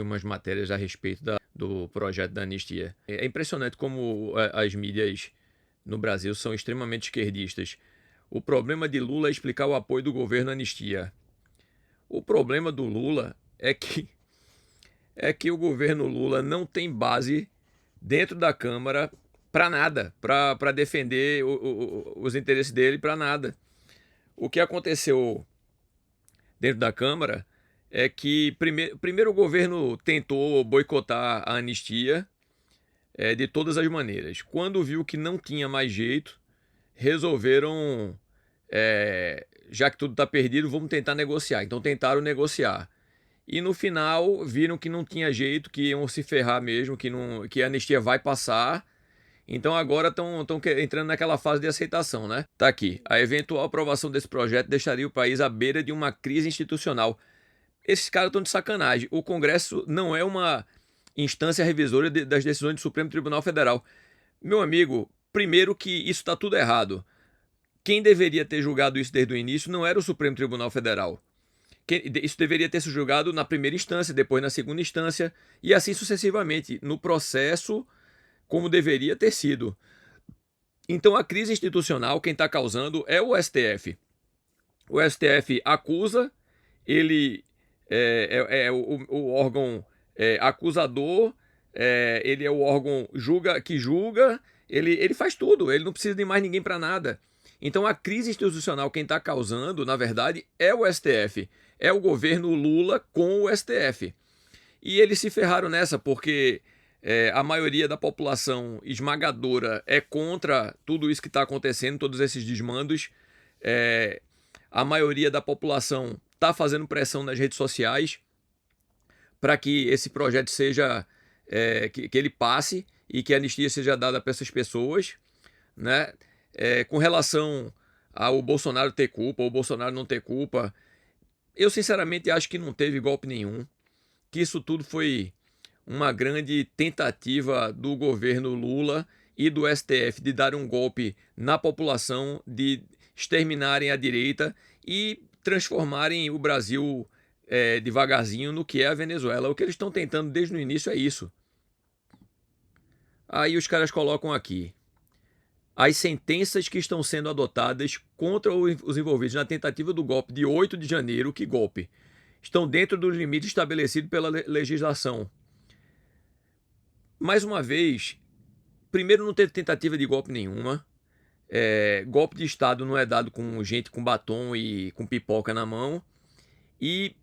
umas matérias a respeito do projeto da anistia. É impressionante como as mídias no Brasil são extremamente esquerdistas. O problema de Lula é explicar o apoio do governo à anistia. O problema do Lula é que o governo Lula não tem base dentro da Câmara para nada, para defender os interesses dele para nada. O que aconteceu dentro da Câmara é que primeiro o governo tentou boicotar a anistia de todas as maneiras. Quando viu que não tinha mais jeito, resolveram, já que tudo está perdido, vamos tentar negociar. Então tentaram negociar. E no final viram que não tinha jeito, que iam se ferrar mesmo, que a anistia vai passar. Então agora estão entrando naquela fase de aceitação, né? Tá aqui. A eventual aprovação desse projeto deixaria o país à beira de uma crise institucional. Esses caras estão de sacanagem. O Congresso não é uma instância revisora das decisões do Supremo Tribunal Federal. Meu amigo, primeiro que isso está tudo errado. Quem deveria ter julgado isso desde o início não era o Supremo Tribunal Federal. Isso deveria ter sido julgado na primeira instância, depois na segunda instância, e assim sucessivamente, no processo como deveria ter sido. Então a crise institucional, quem está causando é o STF. O STF acusa, ele o órgão acusador, ele é o órgão que julga, ele faz tudo, ele não precisa de mais ninguém para nada. Então a crise institucional, quem está causando, na verdade, é o STF. É o governo Lula com o STF. E eles se ferraram nessa porque a maioria da população esmagadora é contra tudo isso que está acontecendo, todos esses desmandos. A maioria da população está fazendo pressão nas redes sociais para que esse projeto seja, que ele passe e que a anistia seja dada para essas pessoas, né? Com relação ao Bolsonaro ter culpa ou o Bolsonaro não ter culpa, eu sinceramente acho que não teve golpe nenhum, que isso tudo foi uma grande tentativa do governo Lula e do STF de dar um golpe na população, de exterminarem a direita e transformarem o Brasil devagarzinho no que é a Venezuela. O que eles estão tentando desde o início é isso. Aí os caras colocam aqui: as sentenças que estão sendo adotadas contra os envolvidos na tentativa do golpe de 8 de janeiro, que golpe, estão dentro dos limites estabelecidos pela legislação. Mais uma vez, primeiro, não teve tentativa de golpe nenhuma. Golpe de Estado não é dado com gente com batom e com pipoca na mão. E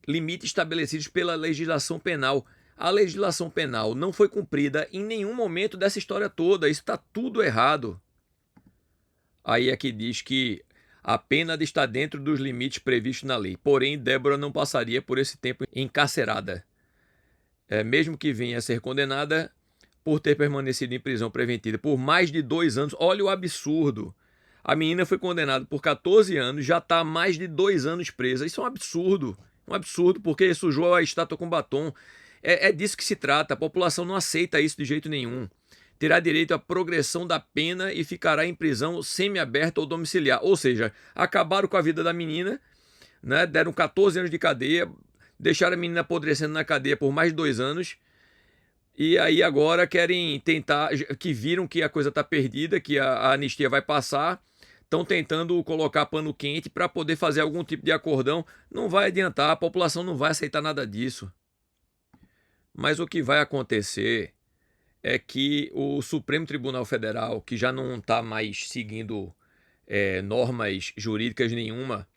limites estabelecidos pela legislação penal. A legislação penal não foi cumprida em nenhum momento dessa história toda. Isso está tudo errado. Aí é que diz que a pena está dentro dos limites previstos na lei. Porém, Débora não passaria por esse tempo encarcerada. Mesmo que venha a ser condenada por ter permanecido em prisão preventiva por mais de 2 anos. Olha o absurdo. A menina foi condenada por 14 anos, já está há mais de 2 anos presa. Isso é um absurdo. Um absurdo, porque sujou a estátua com batom. É disso que se trata. A população não aceita isso de jeito nenhum. Terá direito à progressão da pena e ficará em prisão semiaberta ou domiciliar. Ou seja, acabaram com a vida da menina, né? Deram 14 anos de cadeia, deixaram a menina apodrecendo na cadeia por mais de 2 anos. E aí agora querem tentar, que viram que a coisa está perdida, que a anistia vai passar, estão tentando colocar pano quente para poder fazer algum tipo de acordão. Não vai adiantar, a população não vai aceitar nada disso. Mas o que vai acontecer é que o Supremo Tribunal Federal, que já não está mais seguindo normas jurídicas nenhuma,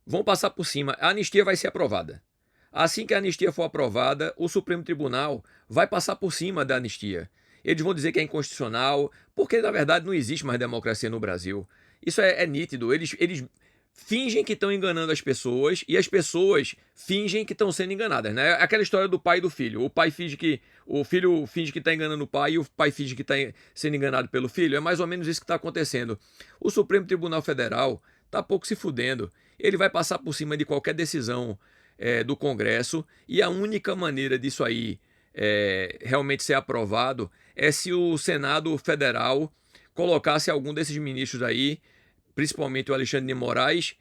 vão passar por cima. A anistia vai ser aprovada. Assim que a anistia for aprovada, o Supremo Tribunal vai passar por cima da anistia. Eles vão dizer que é inconstitucional, porque na verdade não existe mais democracia no Brasil. Isso é nítido. Eles fingem que estão enganando as pessoas e as pessoas fingem que estão sendo enganadas, né? Aquela história do pai e do filho. O filho finge que está enganando o pai e o pai finge que está sendo enganado pelo filho. É mais ou menos isso que está acontecendo. O Supremo Tribunal Federal está pouco se fudendo. Ele vai passar por cima de qualquer decisão do Congresso, e a única maneira disso aí realmente ser aprovado é se o Senado Federal colocasse algum desses ministros aí, principalmente o Alexandre de Moraes,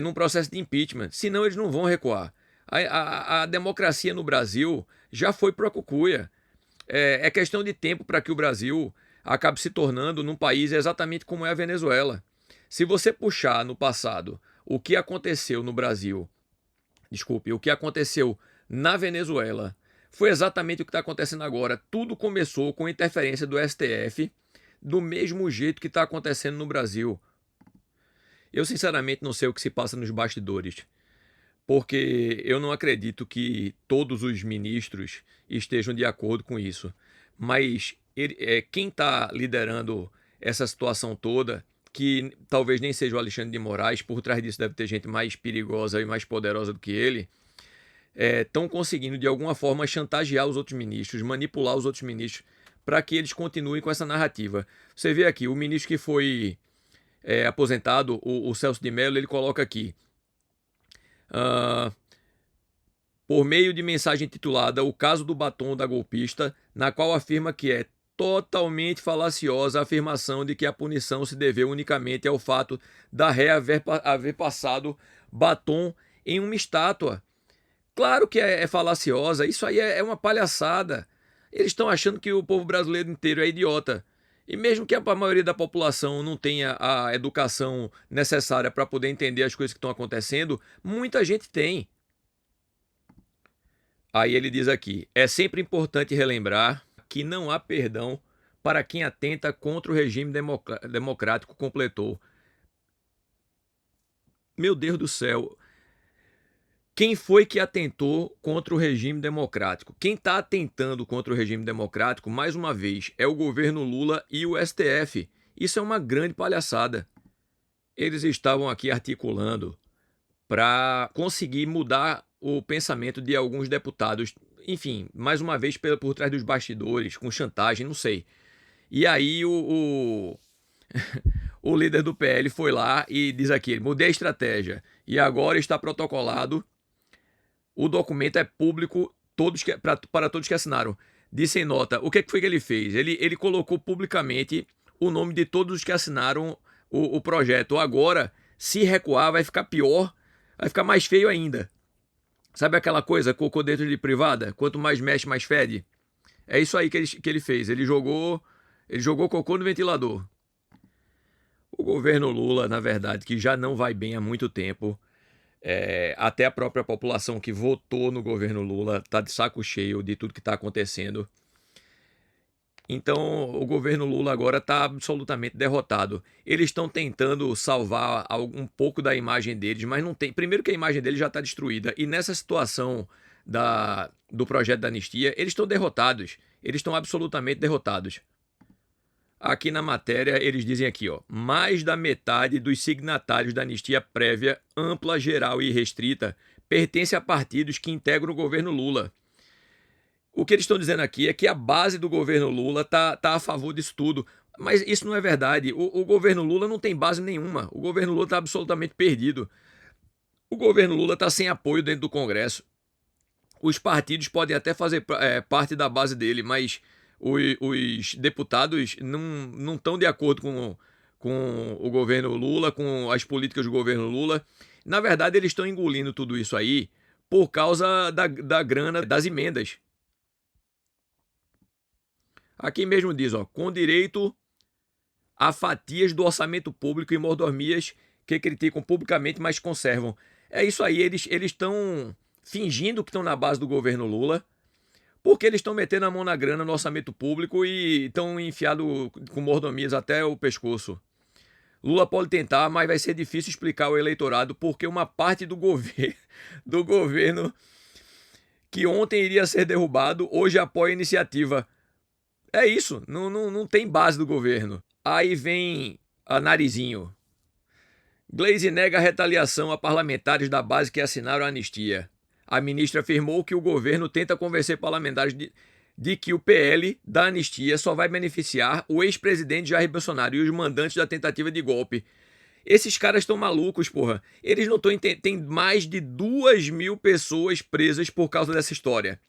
num processo de impeachment. Senão eles não vão recuar. A democracia no Brasil já foi pro cucuia. É questão de tempo para que o Brasil acabe se tornando num país exatamente como é a Venezuela. Se você puxar no passado o que aconteceu no Brasil, desculpe, o que aconteceu na Venezuela, foi exatamente o que está acontecendo agora. Tudo começou com interferência do STF, do mesmo jeito que está acontecendo no Brasil. Eu sinceramente não sei o que se passa nos bastidores, porque eu não acredito que todos os ministros estejam de acordo com isso. Mas quem está liderando essa situação toda, que talvez nem seja o Alexandre de Moraes, por trás disso deve ter gente mais perigosa e mais poderosa do que ele, estão conseguindo de alguma forma chantagear os outros ministros, manipular os outros ministros, para que eles continuem com essa narrativa. Você vê aqui, o ministro que foi aposentado, o Celso de Mello, ele coloca aqui, por meio de mensagem titulada O Caso do Batom da Golpista, na qual afirma que é totalmente falaciosa a afirmação de que a punição se deveu unicamente ao fato da ré haver passado batom em uma estátua. Claro que é falaciosa, isso aí é uma palhaçada. Eles estão achando que o povo brasileiro inteiro é idiota. E mesmo que a maioria da população não tenha a educação necessária para poder entender as coisas que estão acontecendo, muita gente tem. Aí ele diz aqui: é sempre importante relembrar que não há perdão para quem atenta contra o regime democrático, completou. Meu Deus do céu. Quem foi que atentou contra o regime democrático? Quem está atentando contra o regime democrático, mais uma vez, é o governo Lula e o STF. Isso é uma grande palhaçada. Eles estavam aqui articulando para conseguir mudar o pensamento de alguns deputados. Enfim, mais uma vez por trás dos bastidores, com chantagem, não sei. E aí o líder do PL foi lá e diz aqui: mudei a estratégia e agora está protocolado. O documento é público para todos que assinaram. Disse em nota, o que foi que ele fez? Ele colocou publicamente o nome de todos os que assinaram o projeto. Agora, se recuar, vai ficar pior, vai ficar mais feio ainda. Sabe aquela coisa, cocô dentro de privada? Quanto mais mexe, mais fede? É isso aí que ele fez. Ele jogou cocô no ventilador. O governo Lula, na verdade, que já não vai bem há muito tempo, até a própria população que votou no governo Lula está de saco cheio de tudo que está acontecendo. Então, o governo Lula agora está absolutamente derrotado. Eles estão tentando salvar um pouco da imagem deles, mas não tem. Primeiro que a imagem deles já está destruída. E nessa situação do projeto da anistia, eles estão derrotados. Eles estão absolutamente derrotados. Aqui na matéria eles dizem aqui, ó, mais da metade dos signatários da anistia prévia, ampla, geral e restrita, pertence a partidos que integram o governo Lula. O que eles estão dizendo aqui é que a base do governo Lula tá a favor disso tudo. Mas isso não é verdade. O governo Lula não tem base nenhuma. O governo Lula está absolutamente perdido. O governo Lula está sem apoio dentro do Congresso. Os partidos podem até fazer parte da base dele, mas os deputados não estão de acordo com o governo Lula, com as políticas do governo Lula. Na verdade, eles estão engolindo tudo isso aí por causa da grana das emendas. Aqui mesmo diz, ó, com direito a fatias do orçamento público e mordomias que criticam publicamente, mas conservam. É isso aí, eles estão fingindo que estão na base do governo Lula, porque eles estão metendo a mão na grana no orçamento público e estão enfiados com mordomias até o pescoço. Lula pode tentar, mas vai ser difícil explicar ao eleitorado porque uma parte do governo que ontem iria ser derrubado, hoje apoia a iniciativa. É isso, não tem base do governo. Aí vem a Narizinho. Gleisi nega a retaliação a parlamentares da base que assinaram a anistia. A ministra afirmou que o governo tenta convencer parlamentares de que o PL da anistia só vai beneficiar o ex-presidente Jair Bolsonaro e os mandantes da tentativa de golpe. Esses caras estão malucos, porra. Eles não estão entendendo. Tem mais de 2.000 pessoas presas por causa dessa história.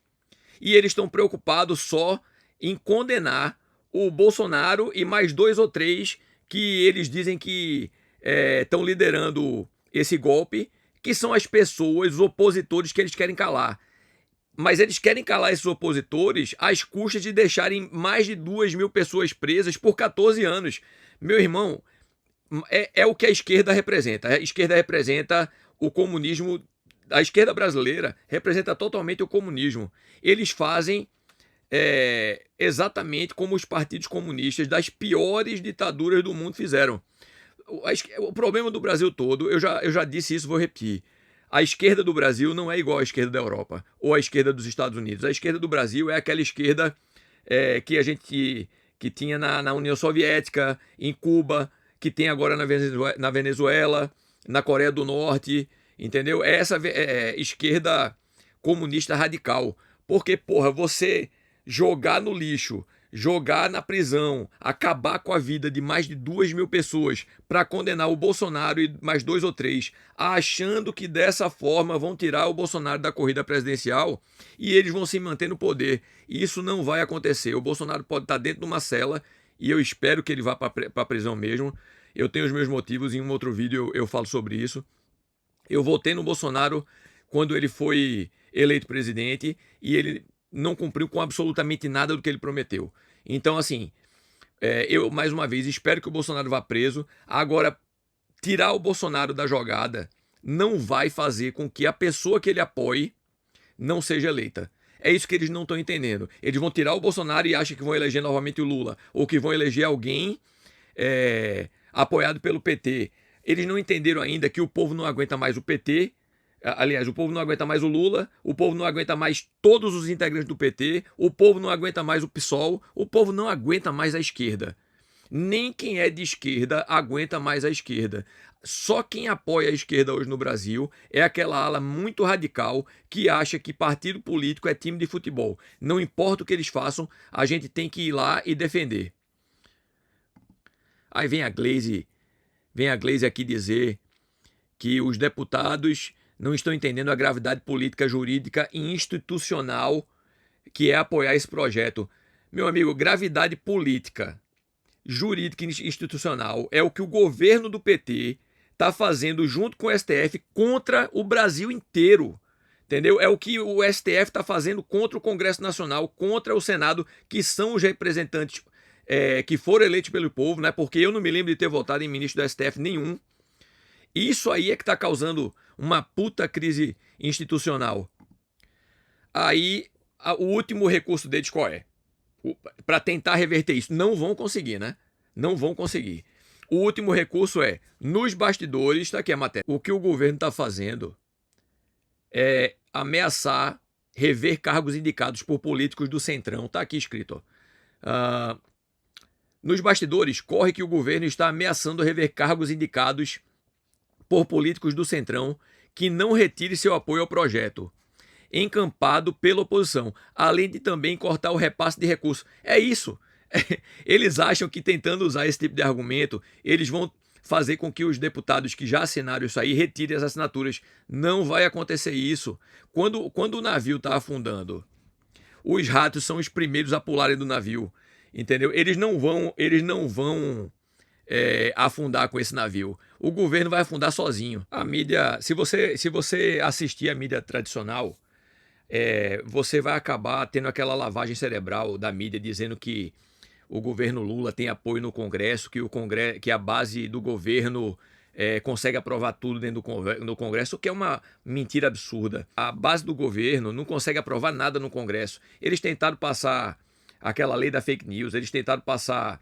E eles estão preocupados só em condenar o Bolsonaro e mais 2 ou 3 que eles dizem que estão liderando esse golpe, que são as pessoas, os opositores que eles querem calar. Mas eles querem calar esses opositores às custas de deixarem mais de 2.000 pessoas presas por 14 anos. Meu irmão, é o que a esquerda representa. A esquerda representa o comunismo. A esquerda brasileira representa totalmente o comunismo. Eles fazem exatamente como os partidos comunistas das piores ditaduras do mundo fizeram. O problema do Brasil todo, eu já disse isso, vou repetir. A esquerda do Brasil não é igual à esquerda da Europa ou à esquerda dos Estados Unidos. A esquerda do Brasil é aquela esquerda que a gente que tinha na União Soviética, em Cuba, que tem agora na Venezuela, na Coreia do Norte, entendeu? É essa esquerda comunista radical. Porque, porra, você jogar no lixo, jogar na prisão, acabar com a vida de mais de 2.000 pessoas para condenar o Bolsonaro e mais 2 ou 3, achando que dessa forma vão tirar o Bolsonaro da corrida presidencial e eles vão se manter no poder. E isso não vai acontecer. O Bolsonaro pode estar dentro de uma cela e eu espero que ele vá para a prisão mesmo. Eu tenho os meus motivos, em um outro vídeo eu falo sobre isso. Eu votei no Bolsonaro quando ele foi eleito presidente e ele não cumpriu com absolutamente nada do que ele prometeu. Então, assim, eu, mais uma vez, espero que o Bolsonaro vá preso. Agora, tirar o Bolsonaro da jogada não vai fazer com que a pessoa que ele apoie não seja eleita. É isso que eles não estão entendendo. Eles vão tirar o Bolsonaro e acham que vão eleger novamente o Lula, ou que vão eleger alguém apoiado pelo PT. Eles não entenderam ainda que o povo não aguenta mais o PT. Aliás, o povo não aguenta mais o Lula, o povo não aguenta mais todos os integrantes do PT, o povo não aguenta mais o PSOL, o povo não aguenta mais a esquerda. Nem quem é de esquerda aguenta mais a esquerda. Só quem apoia a esquerda hoje no Brasil é aquela ala muito radical que acha que partido político é time de futebol. Não importa o que eles façam, a gente tem que ir lá e defender. Aí vem a Glaze aqui dizer que os deputados não estão entendendo a gravidade política, jurídica e institucional que é apoiar esse projeto. Meu amigo, gravidade política, jurídica e institucional é o que o governo do PT está fazendo junto com o STF contra o Brasil inteiro. Entendeu? É o que o STF está fazendo contra o Congresso Nacional, contra o Senado, que são os representantes que foram eleitos pelo povo, né? Porque eu não me lembro de ter votado em ministro do STF nenhum. Isso aí é que está causando uma puta crise institucional. Aí, o último recurso deles qual é? Para tentar reverter isso. Não vão conseguir, né? Não vão conseguir. O último recurso é, nos bastidores, tá aqui a matéria. O que o governo está fazendo é ameaçar rever cargos indicados por políticos do Centrão. Tá aqui escrito, ó. Nos bastidores, corre que o governo está ameaçando rever cargos indicados por políticos do Centrão que não retire seu apoio ao projeto, encampado pela oposição, além de também cortar o repasse de recursos. É isso. Eles acham que tentando usar esse tipo de argumento, eles vão fazer com que os deputados que já assinaram isso aí retirem as assinaturas. Não vai acontecer isso. Quando o navio está afundando, os ratos são os primeiros a pularem do navio, entendeu? Eles não vão afundar com esse navio. O governo vai afundar sozinho. A mídia, se você assistir a mídia tradicional, você vai acabar tendo aquela lavagem cerebral da mídia dizendo que o governo Lula tem apoio no Congresso, que a base do governo consegue aprovar tudo dentro do Congresso, o que é uma mentira absurda. A base do governo não consegue aprovar nada no Congresso. Eles tentaram passar aquela lei da fake news, eles tentaram passar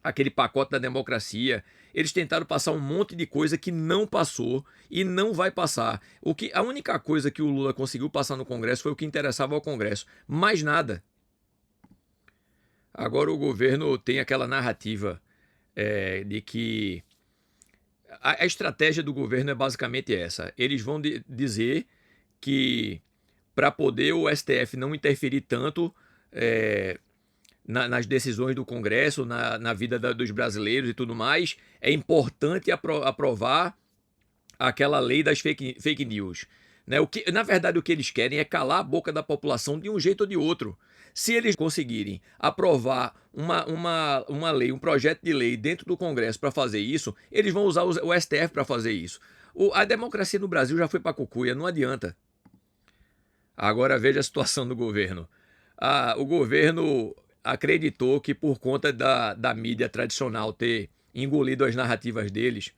aquele pacote da democracia, eles tentaram passar um monte de coisa que não passou e não vai passar. A única coisa que o Lula conseguiu passar no Congresso foi o que interessava ao Congresso, mais nada. Agora o governo tem aquela narrativa de que a estratégia do governo é basicamente essa. Eles vão dizer que para poder o STF não interferir tanto nas decisões do Congresso, na vida dos brasileiros e tudo mais, é importante aprovar aquela lei das fake news. Né? Na verdade, o que eles querem é calar a boca da população de um jeito ou de outro. Se eles conseguirem aprovar uma lei, um projeto de lei dentro do Congresso para fazer isso, eles vão usar o STF para fazer isso. A democracia no Brasil já foi para cucuia, não adianta. Agora veja a situação do governo. O governo acreditou que por conta da mídia tradicional ter engolido as narrativas deles,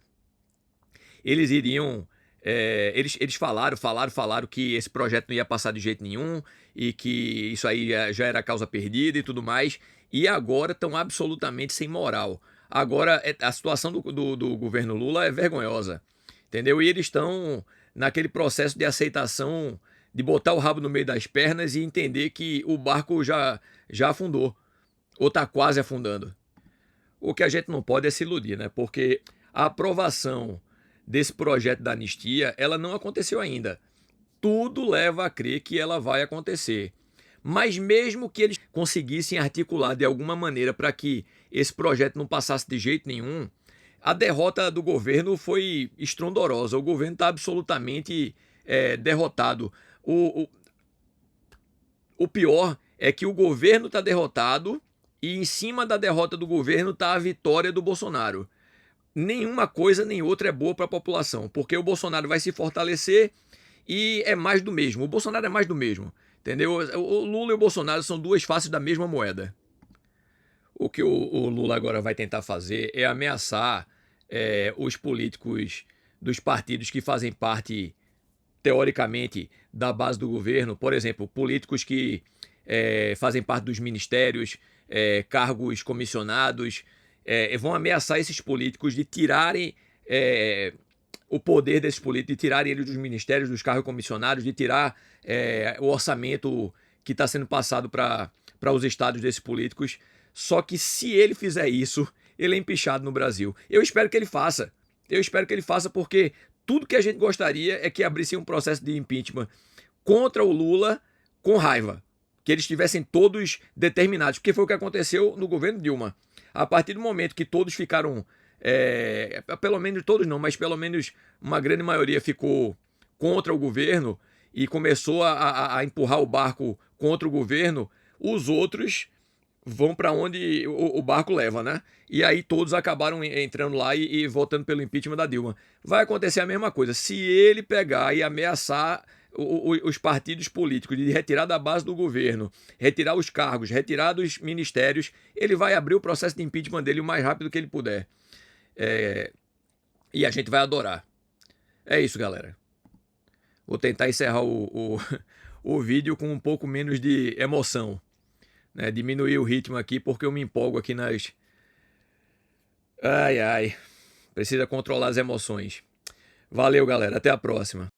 eles iriam. Eles falaram que esse projeto não ia passar de jeito nenhum e que isso aí já era causa perdida e tudo mais. E agora estão absolutamente sem moral. Agora, a situação do governo Lula é vergonhosa, entendeu? E eles estão naquele processo de aceitação, de botar o rabo no meio das pernas e entender que o barco já afundou, ou está quase afundando. O que a gente não pode é se iludir, né? Porque a aprovação desse projeto da anistia, ela não aconteceu ainda. Tudo leva a crer que ela vai acontecer. Mas mesmo que eles conseguissem articular de alguma maneira para que esse projeto não passasse de jeito nenhum, a derrota do governo foi estrondorosa. O governo está absolutamente derrotado. O pior é que o governo está derrotado e em cima da derrota do governo está a vitória do Bolsonaro. Nenhuma coisa nem outra é boa para a população, porque o Bolsonaro vai se fortalecer e é mais do mesmo. O Bolsonaro é mais do mesmo, entendeu? O Lula e o Bolsonaro são duas faces da mesma moeda. O que o Lula agora vai tentar fazer é ameaçar os políticos dos partidos que fazem parte, teoricamente, da base do governo. Por exemplo, políticos que fazem parte dos ministérios, cargos comissionados, vão ameaçar esses políticos de tirarem o poder desses políticos, de tirarem eles dos ministérios, dos cargos comissionados, de tirar o orçamento que está sendo passado para os estados desses políticos. Só que se ele fizer isso, ele é empichado no Brasil. Eu espero que ele faça. Eu espero que ele faça porque tudo que a gente gostaria é que abrisse um processo de impeachment contra o Lula com raiva. Que eles estivessem todos determinados. Porque foi o que aconteceu no governo Dilma. A partir do momento que todos ficaram... pelo menos todos não, mas pelo menos uma grande maioria ficou contra o governo e começou a empurrar o barco contra o governo, os outros vão para onde o barco leva, né? E aí todos acabaram entrando lá e votando pelo impeachment da Dilma. Vai acontecer a mesma coisa. Se ele pegar e ameaçar os partidos políticos de retirar da base do governo, retirar os cargos, retirar dos ministérios, ele vai abrir o processo de impeachment dele o mais rápido que ele puder. E a gente vai adorar. É isso, galera. Vou tentar encerrar o vídeo com um pouco menos de emoção. Né? Diminuir o ritmo aqui porque eu me empolgo aqui nas... Ai, ai. Precisa controlar as emoções. Valeu, galera. Até a próxima.